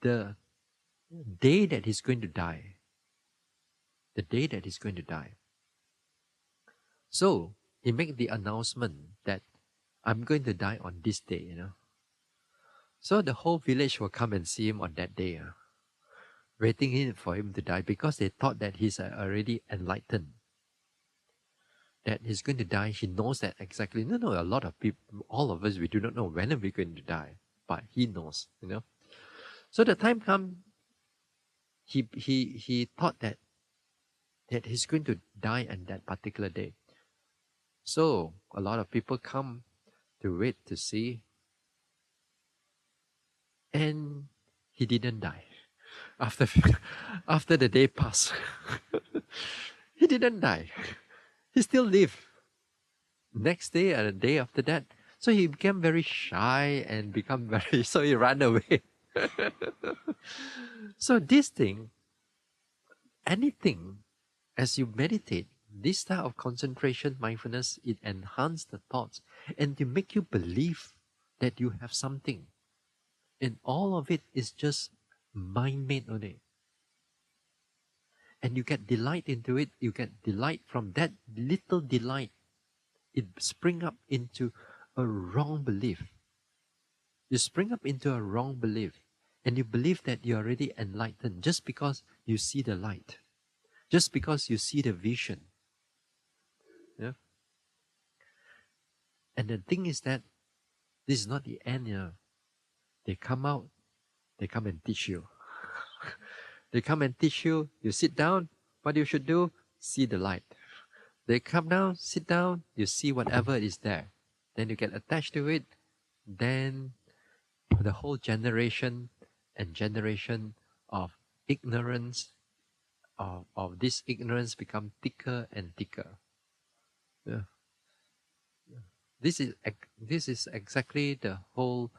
the day that he's going to die, So he made the announcement that I'm going to die on this day, So the whole village will come and see him on that day, waiting for him to die because they thought that he's already enlightened. That he's going to die, he knows that exactly. No, a lot of people, all of us, we do not know when are we going to die, but he knows, So the time comes, he thought that he's going to die on that particular day. So a lot of people come to wait to see, and he didn't die. After the day passed, He didn't die. He still lived. Next day and the day after that. So he became very shy and become very, so he ran away. So this thing, anything, as you meditate, this type of concentration, mindfulness, it enhances the thoughts and to make you believe that you have something. And all of it is just mind-made only. And you get delight into it, you get delight from that little delight. It spring up into a wrong belief. You spring up into a wrong belief. And you believe that you're already enlightened just because you see the light. Just because you see the vision. Yeah? And the thing is that this is not the end. They come out, they come and teach you. They come and teach you, you sit down, what you should do, see the light. They come down, sit down, you see whatever is there. Then you get attached to it, then the whole generation and generation of ignorance, of this ignorance become thicker and thicker. Yeah. This is exactly the whole.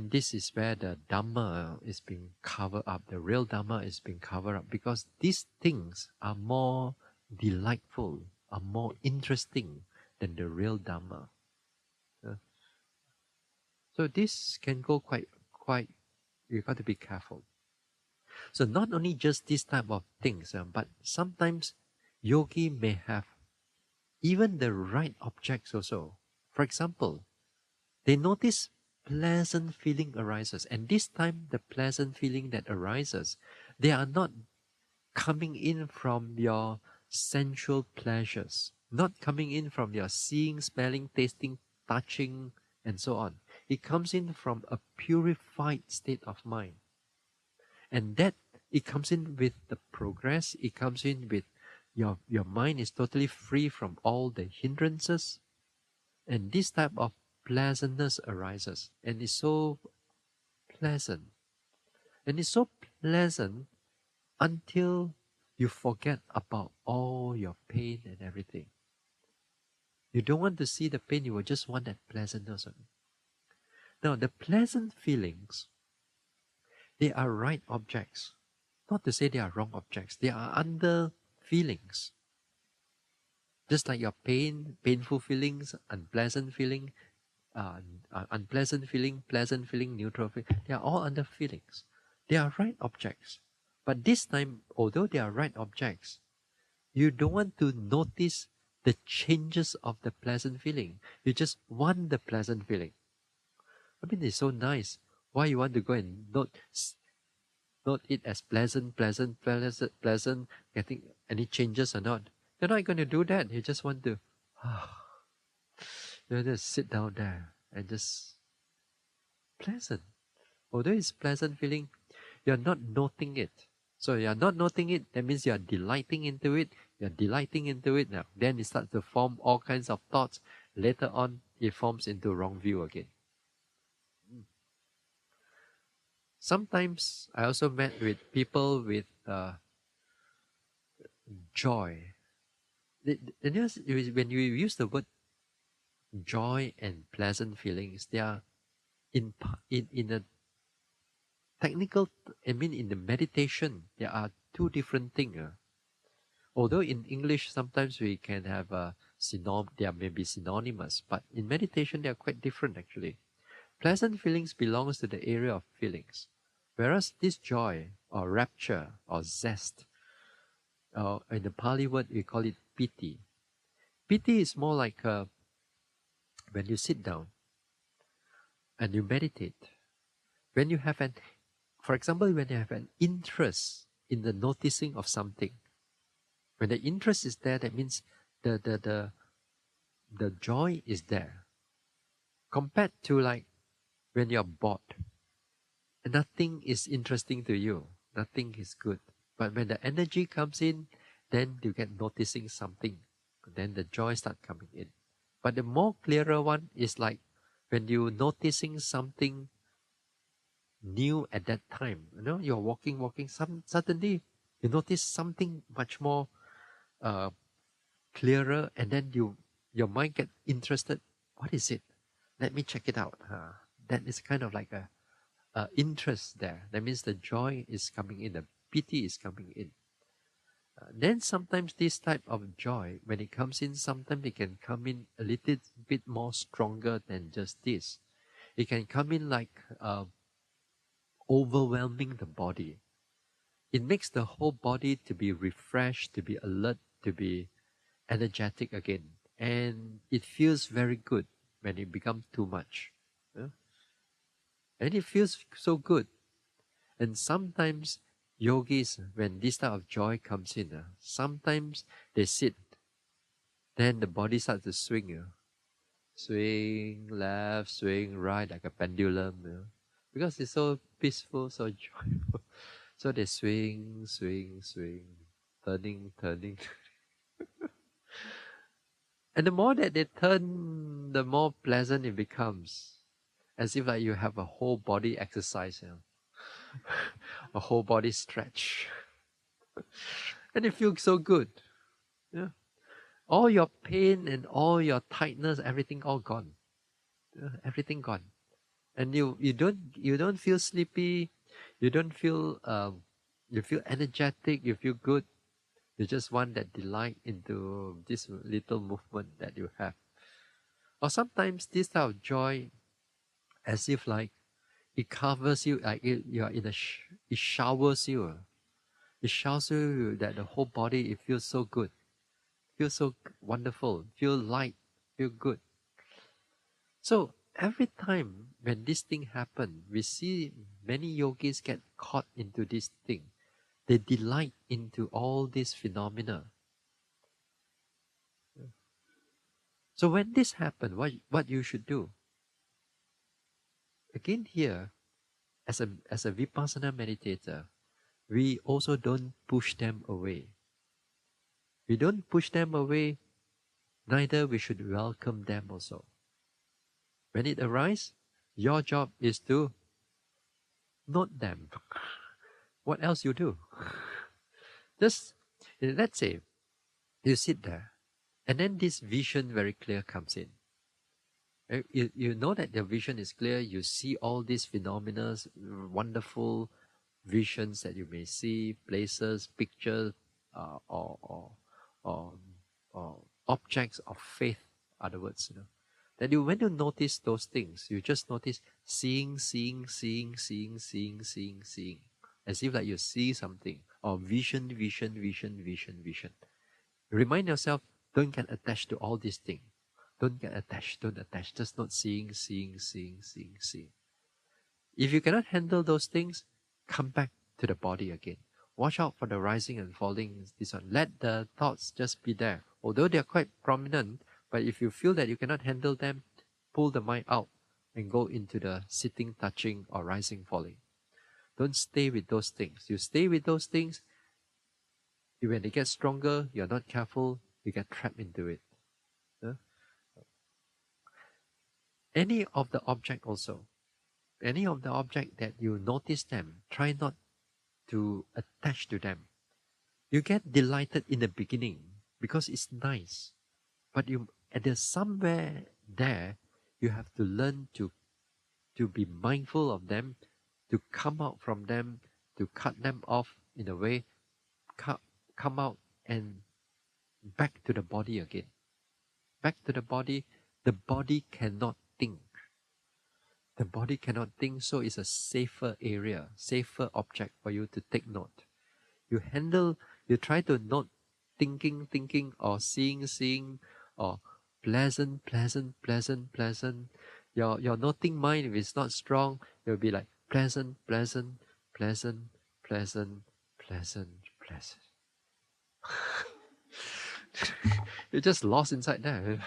This is where the Dhamma is being covered up. The real Dhamma is being covered up because these things are more delightful, are more interesting than the real Dhamma. So this can go quite. You got to be careful. So not only just this type of things, but sometimes yogi may have even the right objects also. For example, they notice pleasant feeling arises, and this time the pleasant feeling that arises, they are not coming in from your sensual pleasures, not coming in from your seeing, smelling, tasting, touching, and so on. It comes in from a purified state of mind. And that, it comes in with the progress, it comes in with your mind is totally free from all the hindrances. And this type of pleasantness arises. And it's so pleasant. And it's so pleasant until you forget about all your pain and everything. You don't want to see the pain, you will just want that pleasantness. Now, the pleasant feelings, they are right objects. Not to say they are wrong objects. They are under feelings. Just like your painful feelings, unpleasant feeling, unpleasant feeling, pleasant feeling, neutral feeling, they are all under feelings. They are right objects. But this time, although they are right objects, you don't want to notice the changes of the pleasant feeling. You just want the pleasant feeling. It's so nice. Why you want to go and note it as pleasant, getting any changes or not? You're not going to do that. You just want to just sit down there and just pleasant. Although it's pleasant feeling, you're not noting it. So you're not noting it, that means you're delighting into it. You're delighting into it now. Then it starts to form all kinds of thoughts. Later on, it forms into wrong view again. Sometimes I also met with people with joy. When you use the word joy and pleasant feelings, they are in a technical, in the meditation, there are two different things. Although in English, sometimes we can have they may be synonymous, but in meditation, they are quite different actually. Pleasant feelings belongs to the area of feelings, whereas this joy or rapture or zest, in the Pali word, we call it piti. Piti is more like when you sit down and you meditate, when you have for example, when you have an interest in the noticing of something, when the interest is there, that means the joy is there. Compared to like when you're bored, nothing is interesting to you, nothing is good. But when the energy comes in, then you get noticing something, then the joy starts coming in. But the more clearer one is like when you're noticing something new at that time. You're walking, suddenly You notice something much more clearer, and then your mind get interested. What is it? Let me check it out. That is kind of like a interest there. That means the joy is coming in, the pity is coming in. Then sometimes this type of joy, when it comes in, sometimes it can come in a little bit more stronger than just this. It can come in like overwhelming the body. It makes the whole body to be refreshed, to be alert, to be energetic again. And it feels very good when it becomes too much. Yeah? And it feels so good. And sometimes yogis, when this type of joy comes in, sometimes they sit, then the body starts to swing. Swing left, swing right, like a pendulum. Because it's so peaceful, so joyful. So they swing, swing, swing, turning, turning. And the more that they turn, the more pleasant it becomes. As if like you have a whole body exercise, a whole body stretch. And it feels so good. Yeah. All your pain and all your tightness, everything all gone. Yeah, everything gone. And you don't feel sleepy, you don't feel you feel energetic, you feel good. You just want that delight into this little movement that you have. Or sometimes this type of joy, as if like it covers you, like you are in it showers you. It showers you that the whole body, it feels so good, feels so wonderful, feel light, feel good. So every time when this thing happens, we see many yogis get caught into this thing. They delight into all these phenomena. So when this happens, what you should do? Again here, as a Vipassana meditator, we also don't push them away. We don't push them away, neither we should welcome them also. When it arises, your job is to note them. What else you do? Just, let's say, you sit there, and then this vision very clear comes in. You know that your vision is clear, you see all these phenomena, wonderful visions that you may see, places, pictures, or, or objects of faith, other words, That when you notice those things, you just notice seeing, seeing, seeing, seeing, seeing, seeing, seeing, as if like you see something, or vision, vision, vision, vision, vision. Remind yourself, don't get attached to all these things. Don't get attached, don't attach. Just not seeing, seeing, seeing, seeing, seeing. If you cannot handle those things, come back to the body again. Watch out for the rising and falling. This one. Let the thoughts just be there. Although they are quite prominent, but if you feel that you cannot handle them, pull the mind out and go into the sitting, touching, or rising, falling. Don't stay with those things. You stay with those things, when they get stronger, you're not careful, you get trapped into it. Any of the object also, any of the object that you notice them, try not to attach to them. You get delighted in the beginning because it's nice, but there's somewhere there you have to learn to be mindful of them, to come out from them, to cut them off in a way, come out and back to the body again. Back to the body cannot think. The body cannot think, so it's a safer area, safer object for you to take note. You try to note thinking, or seeing, or pleasant. Your noting mind, if it's not strong, you'll be like pleasant. You're just lost inside there.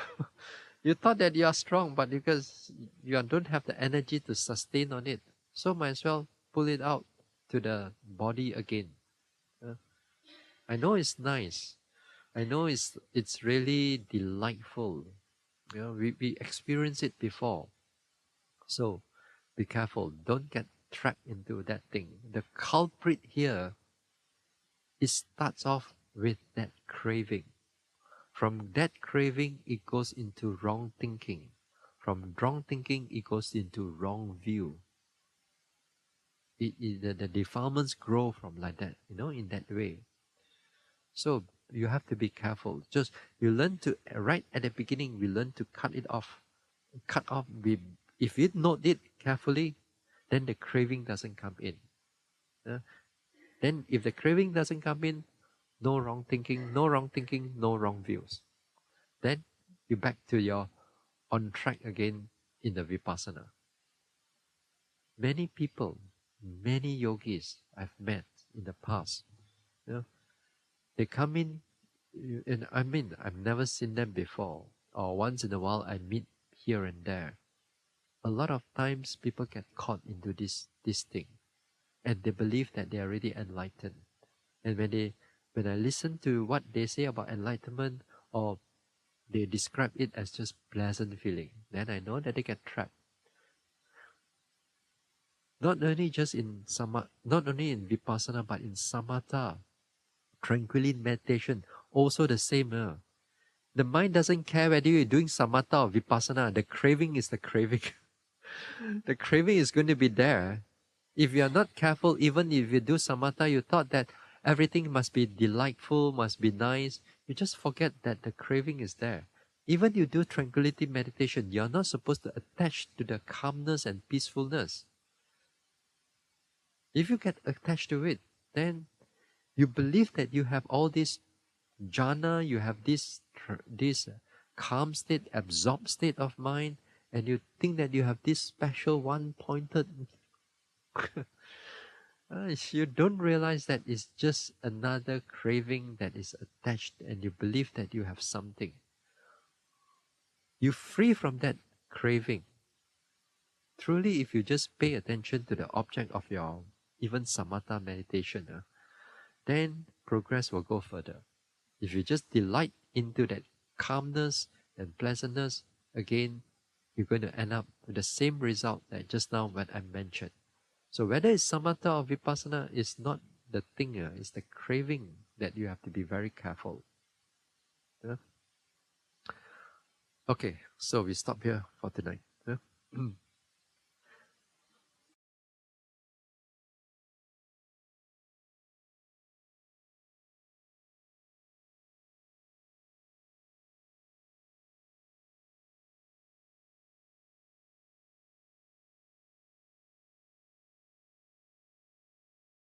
You thought that you are strong, but because you don't have the energy to sustain on it, so might as well pull it out to the body again. I know it's nice. I know it's really delightful. We experienced it before. So be careful. Don't get trapped into that thing. The culprit here it starts off with that craving. From that craving, it goes into wrong thinking. From wrong thinking, it goes into wrong view. The defilements grow from like that, in that way. So you have to be careful. Just you learn to, right at the beginning, we learn to cut it off. Cut off. If you note it carefully, then the craving doesn't come in. Then if the craving doesn't come in, no wrong thinking, no wrong thinking, no wrong views. Then you back to your on track again in the Vipassana. Many people, many yogis I've met in the past, they come in, and I've never seen them before, or once in a while I meet here and there. A lot of times people get caught into this thing, and they believe that they are already enlightened. And when I listen to what they say about enlightenment, or they describe it as just pleasant feeling, then I know that they get trapped. Not only in Vipassana, but in Samatha, tranquility meditation, also the same. The mind doesn't care whether you're doing Samatha or Vipassana. The craving is the craving. The craving is going to be there. If you are not careful, even if you do Samatha, you thought that everything must be delightful, must be nice. You just forget that the craving is there. Even you do tranquility meditation, you're not supposed to attach to the calmness and peacefulness. If you get attached to it, then you believe that you have all this jhana, you have this calm state, absorbed state of mind, and you think that you have this special one-pointed. You don't realize that it's just another craving that is attached, and you believe that you have something. You free from that craving. Truly, if you just pay attention to the object of your even samatha meditation, then progress will go further. If you just delight into that calmness and pleasantness, again, you're going to end up with the same result that just now what I mentioned. So whether it's samatha or vipassana is not the thing, it's the craving that you have to be very careful. Okay, so we stop here for tonight.